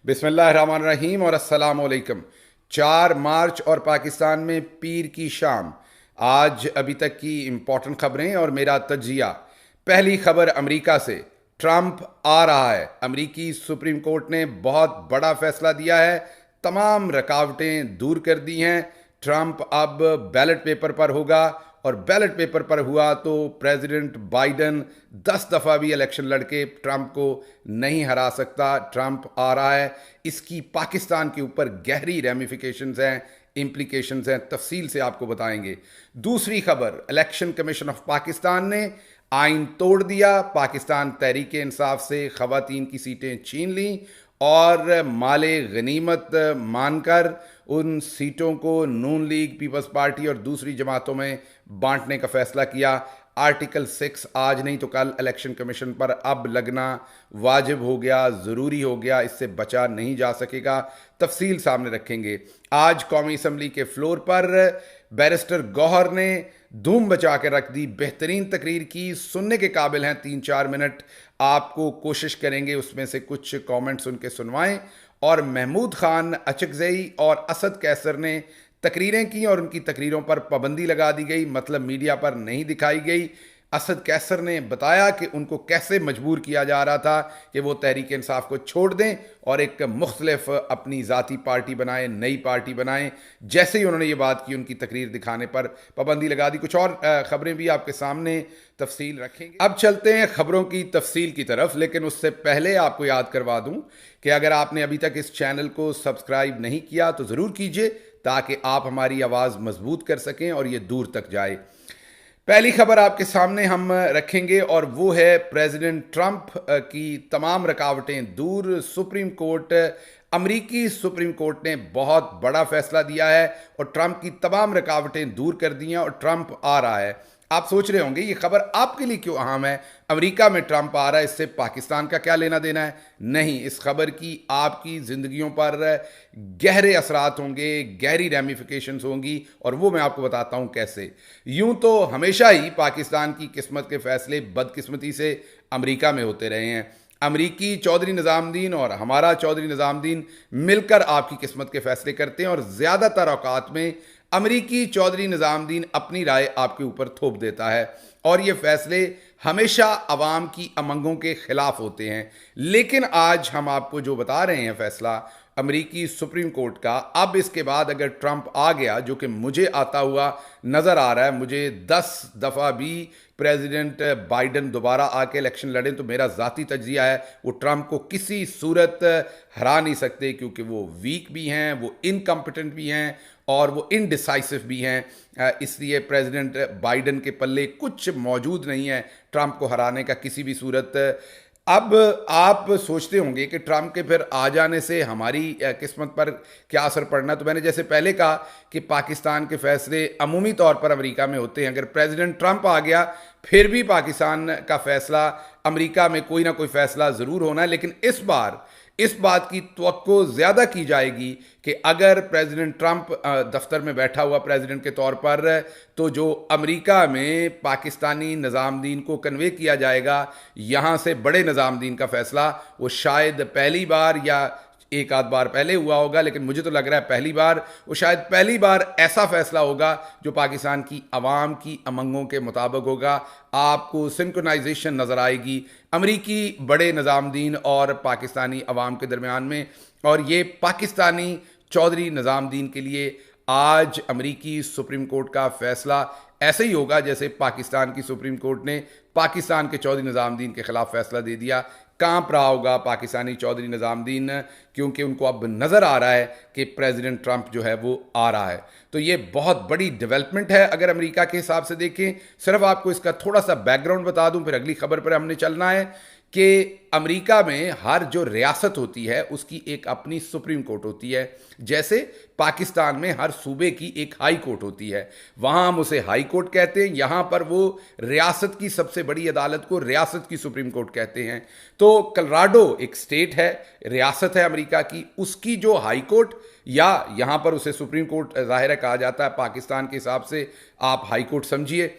बिस्मिल्लाहिर्रहमानिर्रहीम और अस्सलाम वालेकुम। 4 मार्च और पाकिस्तान में पीर की शाम। आज अभी तक की इम्पोर्टेंट खबरें और मेरा तज्जिया। पहली खबर अमेरिका से। ट्रंप आ रहा है। अमेरिकी सुप्रीम कोर्ट ने बहुत बड़ा फैसला दिया है, तमाम रुकावटें दूर कर दी हैं। ट्रंप अब बैलेट पेपर पर होगा और बैलेट पेपर पर हुआ तो प्रेसिडेंट बाइडन 10 दफ़ा भी इलेक्शन लड़के ट्रंप को नहीं हरा सकता। ट्रंप आ रहा है, इसकी पाकिस्तान के ऊपर गहरी रेमिफिकेशंस हैं, इम्प्लीकेशंस हैं, तफसील से आपको बताएंगे। दूसरी खबर, इलेक्शन कमीशन ऑफ पाकिस्तान ने आइन तोड़ दिया। पाकिस्तान तहरीक इंसाफ से खवातीन की सीटें छीन ली और माले गनीमत मानकर उन सीटों को नून लीग, पीपल्स पार्टी और दूसरी जमातों में बांटने का फैसला किया। आर्टिकल 6 आज नहीं तो कल इलेक्शन कमीशन पर अब लगना वाजिब हो गया, ज़रूरी हो गया, इससे बचा नहीं जा सकेगा। तफसील सामने रखेंगे। आज कौमी असम्बली के फ्लोर पर बैरिस्टर गौहर ने धूम बचा के रख दी, बेहतरीन तकरीर की, सुनने के काबिल हैं। 3-4 मिनट आपको कोशिश करेंगे उसमें से कुछ कमेंट्स उनके सुनवाएं। और महमूद खान अचकजई और असद कैसर ने तकरीरें की और उनकी तकरीरों पर पाबंदी लगा दी गई, मतलब मीडिया पर नहीं दिखाई गई। असद कैसर ने बताया कि उनको कैसे मजबूर किया जा रहा था कि वो तहरीक इंसाफ को छोड़ दें और एक मुख्तलिफ अपनी ज़ाती पार्टी बनाएं, नई पार्टी बनाएं। जैसे ही उन्होंने ये बात की, उनकी तकरीर दिखाने पर पाबंदी लगा दी। कुछ और ख़बरें भी आपके सामने तफसील रखेंगे। अब चलते हैं ख़बरों की तफसील की तरफ, लेकिन उससे पहले आपको याद करवा दूं कि अगर आपने अभी तक इस चैनल को सब्सक्राइब नहीं किया तो ज़रूर कीजिए, ताकि आप हमारी आवाज़ मजबूत कर सकें और ये दूर तक जाए। पहली खबर आपके सामने हम रखेंगे और वो है प्रेसिडेंट ट्रंप की तमाम रुकावटें दूर। सुप्रीम कोर्ट, अमरीकी सुप्रीम कोर्ट ने बहुत बड़ा फैसला दिया है और ट्रंप की तमाम रुकावटें दूर कर दी हैं और ट्रंप आ रहा है। आप सोच रहे होंगे ये खबर आपके लिए क्यों अहम है, अमेरिका में ट्रंप आ रहा है, इससे पाकिस्तान का क्या लेना देना है? नहीं, इस खबर की आपकी ज़िंदगियों पर गहरे असरात होंगे, गहरी रेमिफिकेशंस होंगी और वो मैं आपको बताता हूं कैसे। यूं तो हमेशा ही पाकिस्तान की किस्मत के फैसले बदकिस्मती से अमेरिका में होते रहे हैं। अमरीकी चौधरी निज़ामुद्दीन और हमारा चौधरी निज़ामुद्दीन मिलकर आपकी किस्मत के फैसले करते हैं और ज़्यादातर औकात में अमरीकी चौधरी निज़ामुद्दीन अपनी राय आपके ऊपर थोप देता है और ये फैसले हमेशा अवाम की अमंगों के खिलाफ होते हैं। लेकिन आज हम आपको जो बता रहे हैं फैसला अमरीकी सुप्रीम कोर्ट का, अब इसके बाद अगर ट्रंप आ गया, जो कि मुझे आता हुआ नज़र आ रहा है, मुझे 10 दफ़ा भी प्रेसिडेंट बाइडन दोबारा आके इलेक्शन लड़ें तो मेरा ज़ाती तज्जिया है वो ट्रंप को किसी सूरत हरा नहीं सकते, क्योंकि वो वीक भी हैं, वो इनकम्पिटेंट भी हैं और वो इनडिसाइसिव भी हैं। इसलिए प्रेसिडेंट बाइडन के पल्ले कुछ मौजूद नहीं है ट्रंप को हराने का किसी भी सूरत। अब आप सोचते होंगे कि ट्रंप के फिर आ जाने से हमारी किस्मत पर क्या असर पड़ना। तो मैंने जैसे पहले कहा कि पाकिस्तान के फैसले अमूमी तौर पर अमेरिका में होते हैं। अगर प्रेसिडेंट ट्रंप आ गया फिर भी पाकिस्तान का फैसला, अमेरिका में कोई ना कोई फैसला ज़रूर होना है। लेकिन इस बार इस बात की तवक्को ज़्यादा की जाएगी कि अगर प्रेसिडेंट ट्रंप दफ्तर में बैठा हुआ प्रेसिडेंट के तौर पर, तो जो अमेरिका में पाकिस्तानी निज़ामुद्दीन को कन्वे किया जाएगा यहाँ से बड़े निज़ामुद्दीन का फैसला, वो शायद पहली बार या एक आध बार पहले हुआ होगा, लेकिन मुझे तो लग रहा है पहली बार, वो शायद पहली बार ऐसा फैसला होगा जो पाकिस्तान की आवाम की अमंगों के मुताबिक होगा। आपको सिंक्रोनाइजेशन नज़र आएगी अमरीकी बड़े निज़ामुद्दीन और पाकिस्तानी अवाम के दरमियान में। और ये पाकिस्तानी चौधरी निज़ामुद्दीन के लिए आज अमरीकी सुप्रीम कोर्ट का फैसला ऐसे ही होगा जैसे पाकिस्तान की सुप्रीम कोर्ट ने पाकिस्तान के चौधरी निज़ामुद्दीन के खिलाफ फैसला दे दिया। कांप रहा होगा पाकिस्तानी चौधरी निज़ामुद्दीन, क्योंकि उनको अब नज़र आ रहा है कि प्रेसिडेंट ट्रंप जो है वो आ रहा है। तो ये बहुत बड़ी डेवलपमेंट है अगर अमेरिका के हिसाब से देखें। सिर्फ आपको इसका थोड़ा सा बैकग्राउंड बता दूं, फिर अगली खबर पर हमने चलना है कि अमेरिका में हर जो रियासत होती है उसकी एक अपनी सुप्रीम कोर्ट होती है। जैसे पाकिस्तान में हर सूबे की एक हाई कोर्ट होती है, वहाँ हम उसे हाई कोर्ट कहते हैं। यहाँ पर वो रियासत की सबसे बड़ी अदालत को रियासत की सुप्रीम कोर्ट कहते हैं। तो कोलोराडो एक स्टेट है, रियासत है अमेरिका की, उसकी जो हाई कोर्ट या यहाँ पर उसे सुप्रीम कोर्ट ज़ाहिर है कहा जाता है, पाकिस्तान के हिसाब से आप हाई कोर्ट समझिए,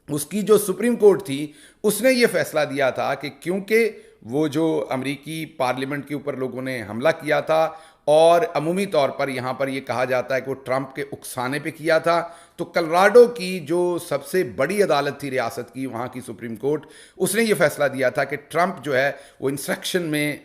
उसकी जो सुप्रीम कोर्ट थी उसने ये फैसला दिया था कि क्योंकि वो जो अमेरिकी पार्लियामेंट के ऊपर लोगों ने हमला किया था, और अमूमी तौर पर यहाँ पर ये कहा जाता है कि वो ट्रंप के उकसाने पे किया था। तो कलोराडो की जो सबसे बड़ी अदालत थी रियासत की, वहाँ की सुप्रीम कोर्ट, उसने ये फैसला दिया था कि ट्रंप जो है वो इंसरेक्शन में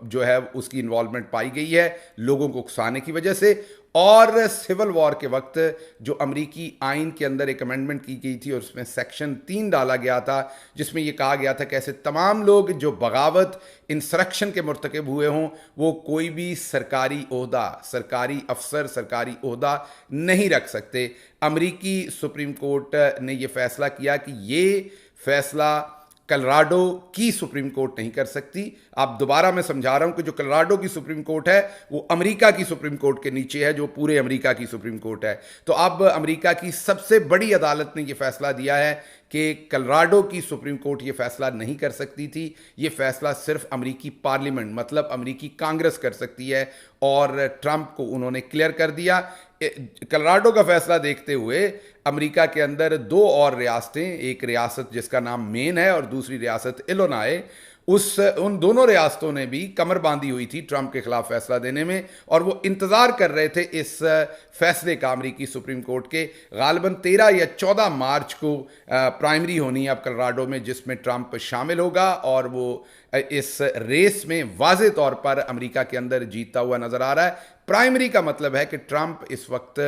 जो है उसकी इन्वॉल्वमेंट पाई गई है लोगों को उकसाने की वजह से। और सिविल वॉर के वक्त जो अमरीकी आइन के अंदर एक अमेंडमेंट की गई थी और उसमें सेक्शन 3 डाला गया था, जिसमें यह कहा गया था कि ऐसे तमाम लोग जो बगावत इंसरेक्शन के मुर्तकब हुए हों, वो कोई भी सरकारी ओहदा, सरकारी अफसर, सरकारी ओहदा नहीं रख सकते। अमरीकी सुप्रीम कोर्ट ने यह फैसला किया कि ये फैसला कलोराडो की सुप्रीम कोर्ट नहीं कर सकती। आप दोबारा मैं समझा रहा हूं कि जो कलोराडो की सुप्रीम कोर्ट है वो अमेरिका की सुप्रीम कोर्ट के नीचे है, जो पूरे अमेरिका की सुप्रीम कोर्ट है। तो अब अमेरिका की सबसे बड़ी अदालत ने यह फैसला दिया है कि कलोराडो की सुप्रीम कोर्ट ये फैसला नहीं कर सकती थी। ये फैसला सिर्फ अमेरिकी पार्लियामेंट, मतलब अमेरिकी कांग्रेस कर सकती है, और ट्रंप को उन्होंने क्लियर कर दिया। कलोराडो का फैसला देखते हुए अमेरिका के अंदर 2 और रियासतें, एक रियासत जिसका नाम मेन है और दूसरी रियासत इलिनॉय, उन दोनों रियासतों ने भी कमर बांधी हुई थी ट्रंप के खिलाफ फैसला देने में, और वो इंतजार कर रहे थे इस फैसले का अमेरिकी सुप्रीम कोर्ट के। गालिबन 13 या 14 मार्च को प्राइमरी होनी है अब कलोराडो में, जिसमें ट्रंप शामिल होगा और वो इस रेस में वाज़े तौर पर अमेरिका के अंदर जीतता हुआ नजर आ रहा है। प्राइमरी का मतलब है कि ट्रंप इस वक्त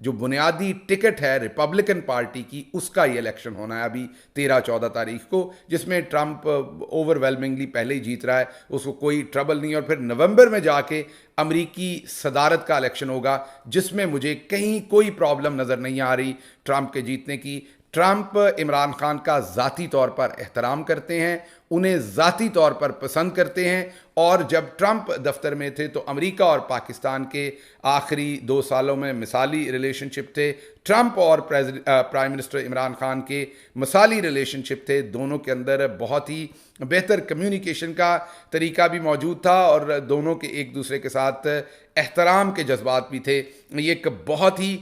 जो बुनियादी टिकट है रिपब्लिकन पार्टी की, उसका ये इलेक्शन होना है अभी 13-14 तारीख को, जिसमें ट्रंप ओवरवेलमिंगली पहले ही जीत रहा है, उसको कोई ट्रबल नहीं। और फिर नवंबर में जाके अमरीकी सदारत का इलेक्शन होगा, जिसमें मुझे कहीं कोई प्रॉब्लम नज़र नहीं आ रही ट्रंप के जीतने की। ट्रंप इमरान खान का ज़ाती तौर पर एहतराम करते हैं, उन्हें ज़ाती तौर पर पसंद करते हैं, और जब ट्रंप दफ्तर में थे तो अमेरिका और पाकिस्तान के आखिरी 2 सालों में मिसाली रिलेशनशिप थे। ट्रंप और प्राइम मिनिस्टर इमरान खान के मिसाली रिलेशनशिप थे, दोनों के अंदर बहुत ही बेहतर कम्युनिकेशन का तरीका भी मौजूद था, और दोनों के एक दूसरे के साथ एहतराम के जज्बात भी थे। ये एक बहुत ही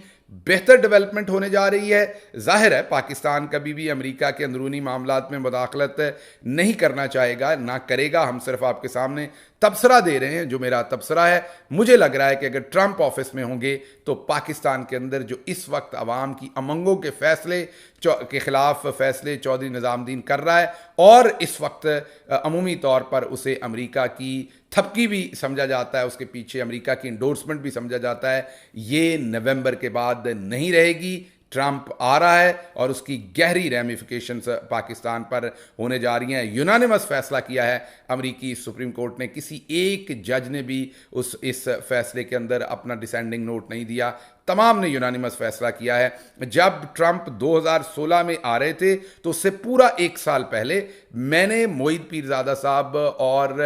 बेहतर डेवलपमेंट होने जा रही है। जाहिर है पाकिस्तान कभी भी अमेरिका के अंदरूनी मामलात में मुदाखलत नहीं करना चाहेगा, ना करेगा। हम सिर्फ आपके सामने तबसरा दे रहे हैं जो मेरा तबसरा है। मुझे लग रहा है कि अगर ट्रंप ऑफिस में होंगे तो पाकिस्तान के अंदर जो इस वक्त अवाम की अमंगों के फैसले के खिलाफ फैसले चौधरी निज़ामुद्दीन कर रहा है, और इस वक्त अमूमी तौर पर उसे अमेरिका की थपकी भी समझा जाता है, उसके पीछे अमेरिका की इंडोर्समेंट भी समझा जाता है, ये नवंबर के बाद नहीं रहेगी। ट्रंप आ रहा है और उसकी गहरी रेमिफिकेशंस पाकिस्तान पर होने जा रही हैं। यूनानिमस फैसला किया है अमेरिकी सुप्रीम कोर्ट ने, किसी एक जज ने भी इस फैसले के अंदर अपना डिसेंडिंग नोट नहीं दिया, तमाम ने यूनानिमस फैसला किया है। जब ट्रंप 2016 में आ रहे थे तो उससे पूरा 1 साल पहले मैंने मोईद पीरजादा साहब और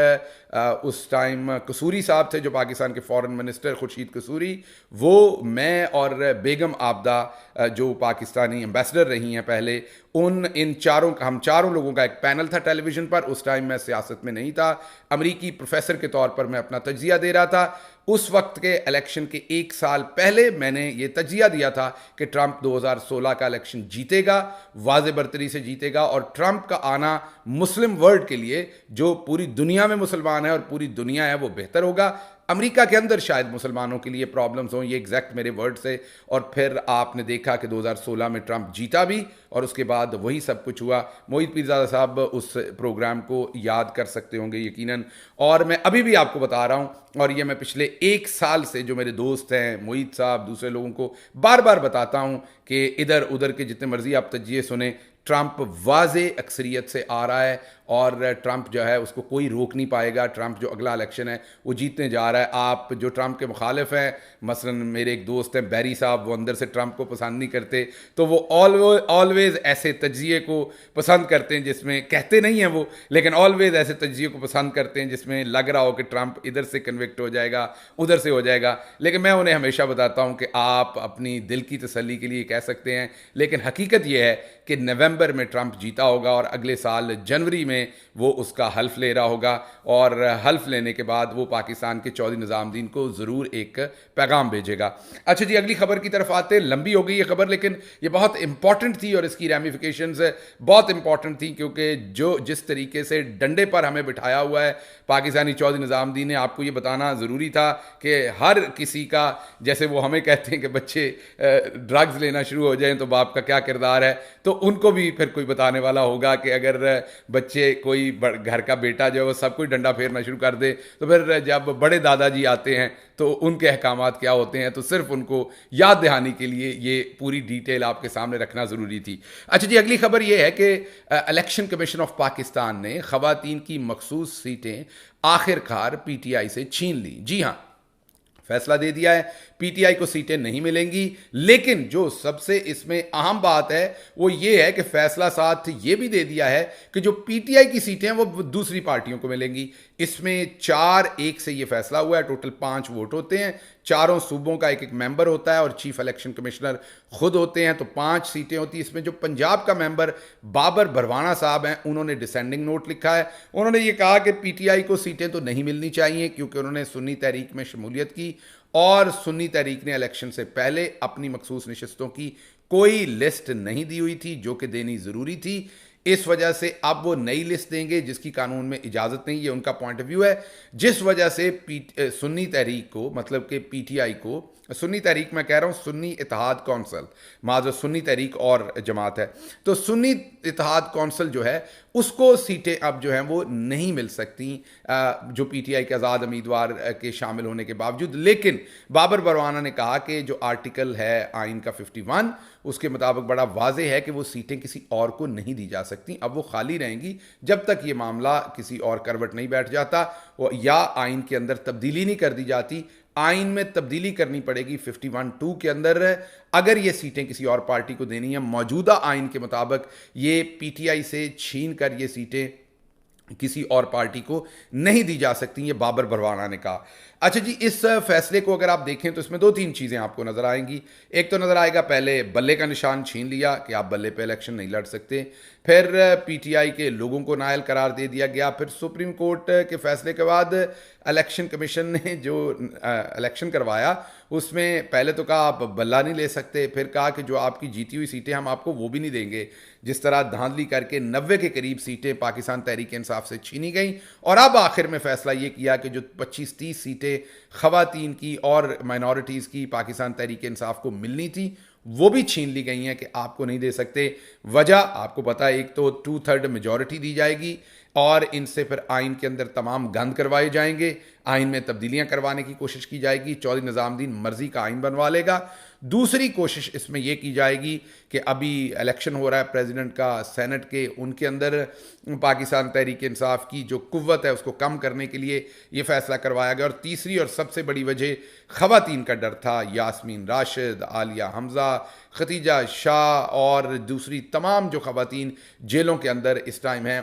उस टाइम कसूरी साहब थे जो पाकिस्तान के फॉरेन मिनिस्टर, खुर्शीद कसूरी, वो, मैं और बेगम आबदा जो पाकिस्तानी एम्बेसडर रही हैं पहले, हम चारों लोगों का एक पैनल था टेलीविज़न पर। उस टाइम मैं सियासत में नहीं था, अमरीकी प्रोफेसर के तौर पर मैं अपना तज्जिया दे रहा था। उस वक्त के इलेक्शन के 1 साल पहले मैंने ये तज्जिया दिया था कि ट्रंप 2016 का इलेक्शन जीतेगा, वाज़े बरतरी से जीतेगा, और ट्रंप का आना मुस्लिम वर्ल्ड के लिए, जो पूरी दुनिया में मुसलमान है और पूरी दुनिया है, वो बेहतर होगा। अमेरिका के अंदर शायद मुसलमानों के लिए प्रॉब्लम्स हों, ये एग्जैक्ट मेरे वर्ड से। और फिर आपने देखा कि 2016 में ट्रंप जीता भी, और उसके बाद वही सब कुछ हुआ। मोईद पीरजादा साहब उस प्रोग्राम को याद कर सकते होंगे यकीनन, और मैं अभी भी आपको बता रहा हूं, और ये मैं पिछले 1 साल से जो मेरे दोस्त हैं, मोईद साहब, दूसरे लोगों को बार बार बताता हूं कि इधर उधर के जितने मर्जी आप तज्जिए सुने, ट्रंप वाज़े अक्सरियत से आ रहा है, और ट्रंप जो है उसको कोई रोक नहीं पाएगा। ट्रंप जो अगला इलेक्शन है वो जीतने जा रहा है। आप जो ट्रंप के मुखालिफ हैं, मसलन मेरे एक दोस्त हैं बैरी साहब, वो अंदर से ट्रंप को पसंद नहीं करते, तो वो ऑलवेज ऐसे तज्जिए को पसंद करते हैं जिसमें, कहते नहीं हैं वो, लेकिन ऑलवेज ऐसे तज्जिए को पसंद करते हैं जिसमें लग रहा हो कि ट्रंप इधर से कन्विक्ट हो जाएगा, उधर से हो जाएगा। लेकिन मैं उन्हें हमेशा बताता हूँ कि आप अपनी दिल की तसल्ली के लिए कह सकते हैं, लेकिन हकीकत यह है कि नवंबर में ट्रंप जीता होगा, और अगले साल जनवरी में में वो उसका हल्फ ले रहा होगा और हल्फ लेने के बाद वो पाकिस्तान के चौधरी निज़ामुद्दीन को ज़रूर एक पैगाम भेजेगा। अच्छा जी, अगली खबर की तरफ आते हैं। लंबी हो गई ये खबर, लेकिन ये बहुत इंपॉर्टेंट थी और इसकी रैमिफिकेशंस बहुत इंपॉर्टेंट थी, क्योंकि जिस तरीके से डंडे पर हमें बिठाया हुआ है पाकिस्तानी चौधरी निज़ामुद्दीन ने, आपको ये बताना ज़रूरी था कि हर किसी का, जैसे वो हमें कहते हैं कि बच्चे ड्रग्स लेना शुरू हो जाएं तो बाप का क्या किरदार है, तो उनको भी फिर कोई बताने वाला होगा कि अगर बच्चे, कोई घर का बेटा जो है वो सब कुछ डंडा फेरना शुरू कर दे, तो फिर जब बड़े दादाजी आते हैं तो उनके अहकामात क्या होते हैं। तो सिर्फ उनको याद दहानी के लिए ये पूरी डिटेल आपके सामने रखना ज़रूरी थी। अच्छा जी, अगली खबर ये है कि इलेक्शन कमीशन ऑफ पाकिस्तान ने ख़वातीन की मखसूस सीटें आखिरकार पीटीआई से छीन ली। जी हाँ, फैसला दे दिया है, पीटीआई को सीटें नहीं मिलेंगी। लेकिन जो सबसे इसमें अहम बात है वो ये है कि फैसला साथ ये भी दे दिया है कि जो पीटीआई की सीटें हैं वो दूसरी पार्टियों को मिलेंगी। इसमें 4-1 से ये फैसला हुआ है। टोटल 5 वोट होते हैं, चारों सूबों का एक एक मेंबर होता है और चीफ इलेक्शन कमिश्नर खुद होते हैं, तो 5 सीटें होती हैं। इसमें जो पंजाब का मेंबर बाबर भरवाना साहब हैं, उन्होंने डिसेंडिंग नोट लिखा है। उन्होंने ये कहा कि पीटीआई को सीटें तो नहीं मिलनी चाहिए क्योंकि उन्होंने सुन्नी तहरीक में शमूलियत की और सुन्नी तहरीक ने इलेक्शन से पहले अपनी मखसूस नशस्तों की कोई लिस्ट नहीं दी हुई थी, जो कि देनी ज़रूरी थी। इस वजह से अब वो नई लिस्ट देंगे जिसकी कानून में इजाज़त नहीं, ये उनका पॉइंट ऑफ व्यू है। जिस वजह से सुन्नी तहरीक को, मतलब कि पीटीआई को, सुन्नी तहरीक मैं कह रहा हूँ, सुन्नी इत्तेहाद कौंसल, माजर सुन्नी तहरीक और जमात है, तो सुन्नी इत्तेहाद कौंसल जो है उसको सीटें अब जो हैं वो नहीं मिल सकती जो पीटीआई के आज़ाद उम्मीदवार के शामिल होने के बावजूद। लेकिन बाबर बरवाना ने कहा कि जो आर्टिकल है आइन का 51, उसके मुताबिक बड़ा वाज़ेह है कि वो सीटें किसी और को नहीं दी जा सकती। अब वो खाली रहेंगी जब तक ये मामला किसी और करवट नहीं बैठ जाता या आइन के अंदर तब्दीली नहीं कर दी जाती। आइन में तब्दीली करनी पड़ेगी 51(2) के अंदर अगर ये सीटें किसी और पार्टी को देनी है। मौजूदा आइन के मुताबिक ये पीटीआई से छीन कर ये सीटें किसी और पार्टी को नहीं दी जा सकती, ये बाबर भरवाना ने कहा। अच्छा जी, इस फैसले को अगर आप देखें तो इसमें 2-3 चीज़ें आपको नज़र आएंगी। एक तो नज़र आएगा, पहले बल्ले का निशान छीन लिया कि आप बल्ले पे इलेक्शन नहीं लड़ सकते। फिर पीटीआई के लोगों को नाअहल करार दे दिया गया। फिर सुप्रीम कोर्ट के फैसले के बाद इलेक्शन कमीशन ने जो इलेक्शन करवाया उसमें पहले तो कहा आप बल्ला नहीं ले सकते, फिर कहा कि जो आपकी जीती हुई सीटें हम आपको वो भी नहीं देंगे। जिस तरह धांधली करके 90 के करीब सीटें पाकिस्तान तहरीक इंसाफ से छीनी गई और अब आखिर में फैसला ये किया कि जो 25-30 सीटें ख़वातीन की और माइनॉरिटीज़ की पाकिस्तान तहरीक इंसाफ को मिलनी थी वो भी छीन ली गई हैं कि आपको नहीं दे सकते। वजह आपको पता है, एक तो 2/3 मेजॉरिटी दी जाएगी और इनसे फिर आइन के अंदर तमाम गंद करवाए जाएंगे, आइन में तब्दीलियां करवाने की कोशिश की जाएगी, चौधरी निज़ामुद्दीन मर्जी का आइन बनवा लेगा। दूसरी कोशिश इसमें यह की जाएगी कि अभी इलेक्शन हो रहा है प्रेसिडेंट का, सेनेट के, उनके अंदर पाकिस्तान तहरीक इंसाफ की जो कुव्वत है उसको कम करने के लिए ये फैसला करवाया गया। और तीसरी और सबसे बड़ी वजह ख़वातीन का डर था। यास्मीन राशिद, आलिया हमज़ा, खतीजा शाह और दूसरी तमाम जो ख़वातीन जेलों के अंदर इस टाइम हैं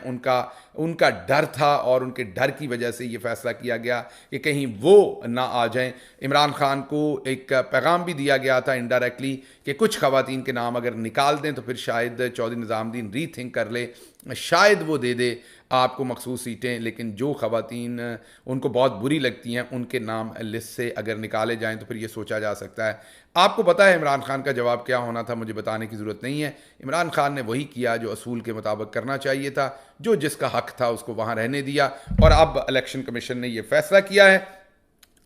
उनका डर था और उनके डर की वजह से ये फैसला किया गया कि कहीं वो ना आ जाएं। इमरान खान को एक पैगाम भी दिया गया था इनडायरेक्टली कि कुछ ख़वातीन के नाम अगर निकाल दें तो फिर शायद चौधरी निज़ामुद्दीन रीथिंक कर ले, शायद वो दे दे आपको मखसूस सीटें। लेकिन जो ख़वातीन उनको बहुत बुरी लगती हैं उनके नाम लिस्ट से अगर निकाले जाएं तो फिर ये सोचा जा सकता है। आपको पता है इमरान खान का जवाब क्या होना था, मुझे बताने की ज़रूरत नहीं है। इमरान खान ने वही किया जो असूल के मुताबिक करना चाहिए था, जो जिसका हक़ था उसको वहाँ रहने दिया। और अब इलेक्शन कमीशन ने यह फ़ैसला किया है।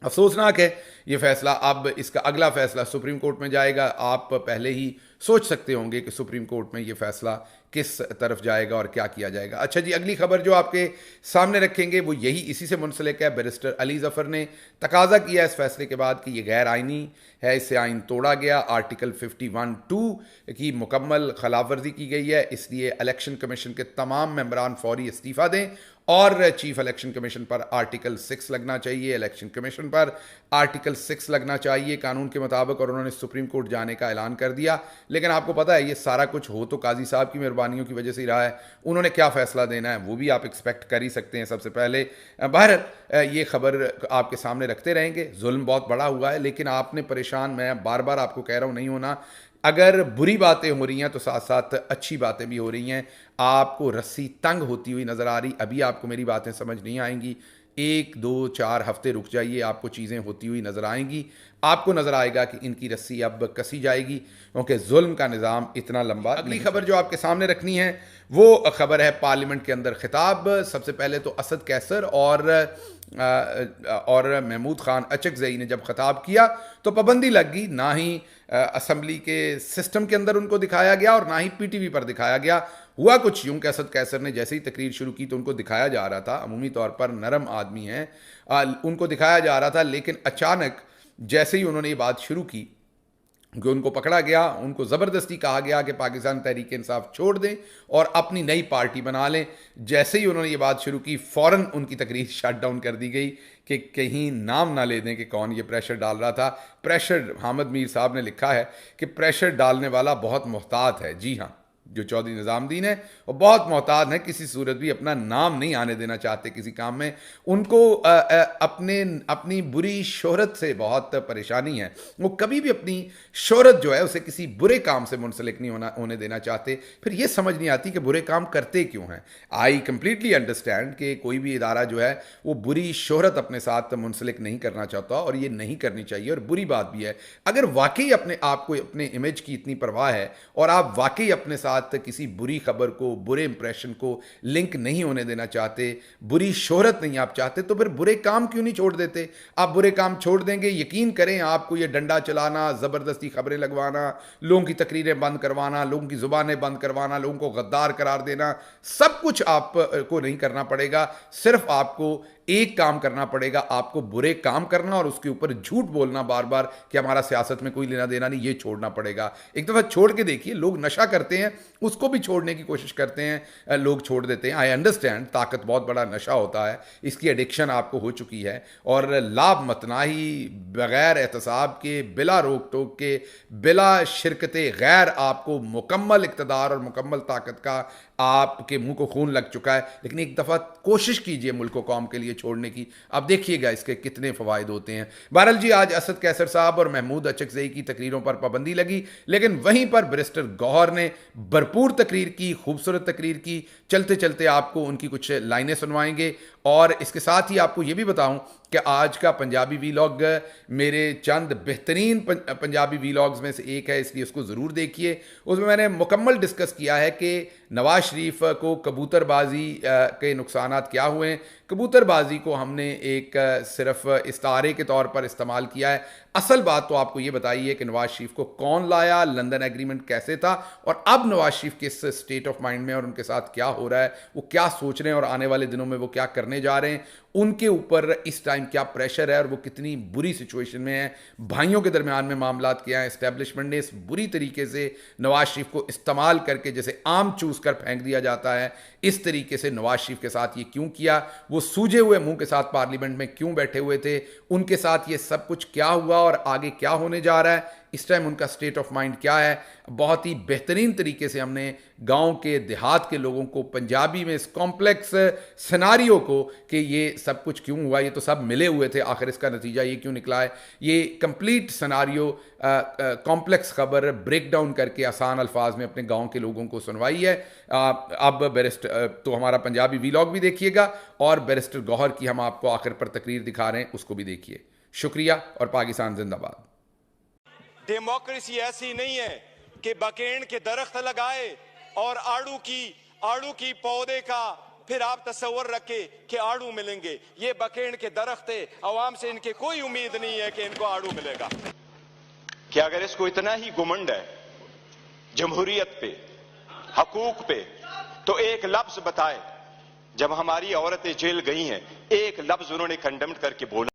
अफसोसनाक है ये फ़ैसला। अब इसका अगला फ़ैसला सुप्रीम कोर्ट में जाएगा। आप पहले ही सोच सकते होंगे कि सुप्रीम कोर्ट में ये फ़ैसला किस तरफ जाएगा और क्या किया जाएगा। अच्छा जी, अगली खबर जो आपके सामने रखेंगे वो यही इसी से मुंसलिक है। बैरिस्टर अली ज़फ़र ने तकाजा किया इस फैसले के बाद कि ये गैर आइनी है, इससे आइन तोड़ा गया, आर्टिकल 51(2) की मुकम्मल खिलाफ वर्जी की गई है, इसलिए इलेक्शन कमीशन के तमाम मेंबरान फौरी इस्तीफ़ा दें और चीफ इलेक्शन कमीशन पर आर्टिकल 6 लगना चाहिए, इलेक्शन कमीशन पर आर्टिकल 6 लगना चाहिए कानून के मुताबिक। और उन्होंने सुप्रीम कोर्ट जाने का ऐलान कर दिया। लेकिन आपको पता है ये सारा कुछ हो तो काजी साहब की मेहरबानियों की वजह से ही रहा है। उन्होंने क्या फ़ैसला देना है वो भी आप एक्सपेक्ट कर ही सकते हैं। सबसे पहले बाहर ये खबर आपके सामने रखते रहेंगे। जुल्म बहुत बड़ा हुआ है लेकिन आपने परेशान, मैं बार बार आपको कह रहा हूँ, नहीं होना। अगर बुरी बातें हो रही हैं तो साथ साथ अच्छी बातें भी हो रही हैं। आपको रस्सी तंग होती हुई नज़र आ रही, अभी आपको मेरी बातें समझ नहीं आएंगी, 1 2 4 हफ्ते रुक जाइए, आपको चीज़ें होती हुई नज़र आएंगी। आपको नज़र आएगा कि इनकी रस्सी अब कसी जाएगी, क्योंकि जुल्म का निज़ाम इतना लंबा। अगली खबर जो आपके सामने रखनी है वो खबर है पार्लियामेंट के अंदर खिताब। सबसे पहले तो असद कैसर और महमूद खान अचकज़ई ने जब खिताब किया तो पाबंदी लग गई, ना ही असम्बली के सिस्टम के अंदर उनको दिखाया गया और ना ही पीटीवी पर दिखाया गया। हुआ कुछ यूं कि असद कैसर ने जैसे ही तकरीर शुरू की तो उनको दिखाया जा रहा था, अमूमी तौर पर नरम आदमी हैं, उनको दिखाया जा रहा था, लेकिन अचानक जैसे ही उन्होंने ये बात शुरू की कि उनको पकड़ा गया, उनको ज़बरदस्ती कहा गया कि पाकिस्तान तहरीक इंसाफ छोड़ दें और अपनी नई पार्टी बना लें। जैसे ही उन्होंने ये बात शुरू की फ़ौरन उनकी तकरीर शट डाउन कर दी गई कि कहीं नाम ना ले दें कि कौन ये प्रेशर डाल रहा था। प्रेशर, हामिद मीर साहब ने लिखा है कि प्रेशर डालने वाला बहुत मोहतात है। जी हाँ, जो चौधरी निज़ामुद्दीन है वो बहुत मोहतात हैं, किसी सूरत भी अपना नाम नहीं आने देना चाहते किसी काम में। उनको अपनी बुरी शोहरत से बहुत परेशानी है, वो कभी भी अपनी शोहरत जो है उसे किसी बुरे काम से मुंसलिक नहीं होने देना चाहते। फिर ये समझ नहीं आती कि बुरे काम करते क्यों हैं। आई कंप्लीटली अंडरस्टैंड कि कोई भी इदारा जो है वो बुरी शोहरत अपने साथ मुंसलिक नहीं करना चाहता और ये नहीं करनी चाहिए और बुरी बात भी है। अगर वाकई अपने आप को, अपने इमेज की इतनी परवाह है और आप वाकई अपने साथ किसी बुरी खबर को, बुरे इंप्रेशन को लिंक नहीं होने देना चाहते, बुरी शोहरत नहीं आप चाहते, तो फिर बुरे काम क्यों नहीं छोड़ देते? आप बुरे काम छोड़ देंगे, यकीन करें आपको ये डंडा चलाना, ज़बरदस्ती खबरें लगवाना, लोगों की तकरीरें बंद करवाना, लोगों की ज़ुबानें बंद करवाना, लोगों को गद्दार करार देना, सब कुछ आपको नहीं करना पड़ेगा। सिर्फ आपको एक काम करना पड़ेगा, आपको बुरे काम करना और उसके ऊपर झूठ बोलना बार बार कि हमारा सियासत में कोई लेना देना नहीं, ये छोड़ना पड़ेगा। एक दफ़ा छोड़ के देखिए, लोग नशा करते हैं उसको भी छोड़ने की कोशिश करते हैं, लोग छोड़ देते हैं। आई अंडरस्टैंड, ताकत बहुत बड़ा नशा होता है, इसकी एडिक्शन आपको हो चुकी है और लाभ मतनाही, बग़ैर एहतसाब के, बिला रोक टोक के, बिला शिरकत गैर आपको मुकम्मल इक़्तिदार और मुकम्मल ताकत का आपके मुंह को खून लग चुका है। लेकिन एक दफ़ा कोशिश कीजिए मुल्क कौम के लिए छोड़ने की, आप देखिएगा इसके कितने फ़वाइद होते हैं। बहरहाल जी, आज असद कैसर साहब और महमूद अचकज़ई की तकरीरों पर पाबंदी लगी, लेकिन वहीं पर बैरिस्टर गौहर ने भरपूर तकरीर की, खूबसूरत तकरीर की। चलते चलते आपको उनकी कुछ लाइनें सुनवाएंगे और इसके साथ ही आपको ये भी बताऊं कि आज का पंजाबी वीलॉग मेरे चंद बेहतरीन पंजाबी वीलॉग्स में से एक है, इसलिए उसको ज़रूर देखिए। उसमें मैंने मुकम्मल डिस्कस किया है कि नवाज शरीफ को कबूतरबाजी के नुकसानात क्या हुए हैं। कबूतरबाजी को हमने एक सिर्फ इस्तारे के तौर पर इस्तेमाल किया है। असल बात तो आपको ये बताइए कि नवाज शरीफ को कौन लाया, लंदन एग्रीमेंट कैसे था और अब नवाज शरीफ किस स्टेट ऑफ माइंड में और उनके साथ क्या हो रहा है, वो क्या सोच रहे हैं और आने वाले दिनों में वो क्या करने जा रहे हैं, उनके ऊपर इस टाइम क्या प्रेशर है और वो कितनी बुरी सिचुएशन में है, भाइयों के दरमियान में मामलात क्या हैं, एस्टेब्लिशमेंट ने इस बुरी तरीके से नवाज शरीफ को इस्तेमाल करके जैसे आम चूस कर फेंक दिया जाता है, इस तरीके से नवाज शरीफ के साथ ये क्यों किया, वो सूजे हुए मुंह के साथ पार्लियामेंट में क्यों बैठे हुए थे, उनके साथ ये सब कुछ क्या हुआ और आगे क्या होने जा रहा है, इस टाइम उनका स्टेट ऑफ माइंड क्या है। बहुत ही बेहतरीन तरीके से हमने गांव के, देहात के लोगों को पंजाबी में इस कॉम्प्लेक्स सिनारियो को कि ये सब कुछ क्यों हुआ, ये तो सब मिले हुए थे, आखिर इसका नतीजा ये क्यों निकला है, ये कंप्लीट सिनारियो कॉम्प्लेक्स खबर ब्रेक डाउन करके आसान अल्फाज में अपने गांव के लोगों को सुनवाई है। अब बैरिस्टर तो हमारा पंजाबी वीलॉग भी देखिएगा और बैरिस्टर गौहर की हम आपको आखिर पर तकरीर दिखा रहे हैं, उसको भी देखिए। शुक्रिया और पाकिस्तान जिंदाबाद। डेमोक्रेसी ऐसी नहीं है कि बकेन के दरख्त लगाए और आड़ू की पौधे का फिर आप तस्वर रखे कि आड़ू मिलेंगे। ये बकेन के दरख्त है, अवाम से इनके कोई उम्मीद नहीं है कि इनको आड़ू मिलेगा। कि अगर इसको इतना ही घुमंड है जमहूरियत पे, हकूक पे, तो एक लफ्ज बताए, जब हमारी औरतें जेल गई हैं एक लफ्ज उन्होंने कंडेम्ड करके बोला।